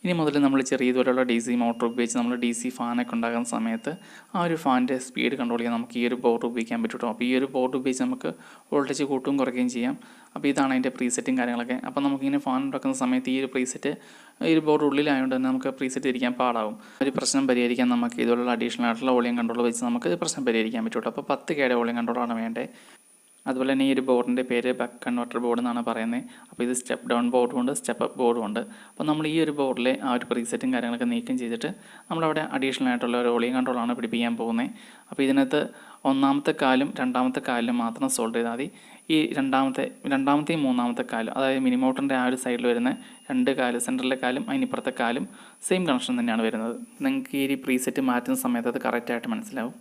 ഇനി മുതൽ നമ്മൾ ചെറിയ ഇതുപോലുള്ള DC മോട്ടോർ ഉപയോഗിച്ച് നമ്മൾ DC ഫാനൊക്കെ ഉണ്ടാകുന്ന സമയത്ത് ആ ഒരു ഫാനിൻ്റെ സ്പീഡ് കൺട്രോൾ ചെയ്യാൻ നമുക്ക് ഈ ഒരു ബോർഡ് ഉപയോഗിക്കാൻ പറ്റും കേട്ടോ. അപ്പോൾ ഈ ഒരു ബോർഡ് ഉപയോഗിച്ച് നമുക്ക് വോൾട്ടേജ് കൂട്ടുകയും കുറയ്ക്കുകയും ചെയ്യാം. അപ്പോൾ ഇതാണ് അതിൻ്റെ പ്രീസെറ്റും കാര്യങ്ങളൊക്കെ. അപ്പോൾ നമുക്കിങ്ങനെ ഫാൻ ഉണ്ടാക്കുന്ന സമയത്ത് ഈ ഒരു പ്രീസെറ്റ് ഈ ഒരു ബോർഡ് ഉള്ളിലായതുകൊണ്ട് തന്നെ നമുക്ക് പ്രീസെറ്റ് ഇരിക്കാൻ പാടാവും. ഒരു പ്രശ്നം പരിഹരിക്കാൻ നമുക്ക് ഇതുപോലുള്ള അഡീഷണൽ ആയിട്ടുള്ള വോളിയം കൺട്രോൾ വെച്ച് നമുക്ക് പ്രശ്നം പരിഹരിക്കാൻ പറ്റും കേട്ടോ. അപ്പോൾ 10K വോളിയം കൺട്രോളാണ് വേണ്ടത്. അതുപോലെ തന്നെ ഈ ഒരു ബോർഡിൻ്റെ പേര് ബക്ക് കൺവെർട്ടർ ബോർഡ് എന്നാണ് പറയുന്നത്. അപ്പോൾ ഇത് സ്റ്റെപ്പ് ഡൗൺ ബോർഡും ഉണ്ട്, സ്റ്റെപ്പ് അപ്പ് ബോർഡും ഉണ്ട്. അപ്പോൾ നമ്മൾ ഈ ഒരു ബോർഡിലെ ആ ഒരു പ്രീസെറ്റും കാര്യങ്ങളൊക്കെ നീക്കം ചെയ്തിട്ട് നമ്മളവിടെ അഡീഷണൽ ആയിട്ടുള്ള ഒരു വോളിയം കൺട്രോളാണ് പിടിപ്പിക്കാൻ പോകുന്നത്. അപ്പോൾ ഇതിനകത്ത് ഒന്നാമത്തെ കാലും രണ്ടാമത്തെ കാലിലും മാത്രം സോൾവ് ചെയ്താൽ മതി. ഈ രണ്ടാമത്തെയും മൂന്നാമത്തെ കാലും, അതായത് മിനിമോട്ടറിൻ്റെ ആ ഒരു സൈഡിൽ വരുന്ന 2 കാല്, സെൻറ്ററിലെ കാലും അതിനിപ്പുറത്തെ കാലും സെയിം കണക്ഷൻ തന്നെയാണ് വരുന്നത്. നിങ്ങൾക്ക് ഈ പ്രീസെറ്റ് മാറ്റുന്ന സമയത്ത് അത് കറക്റ്റായിട്ട് മനസ്സിലാവും.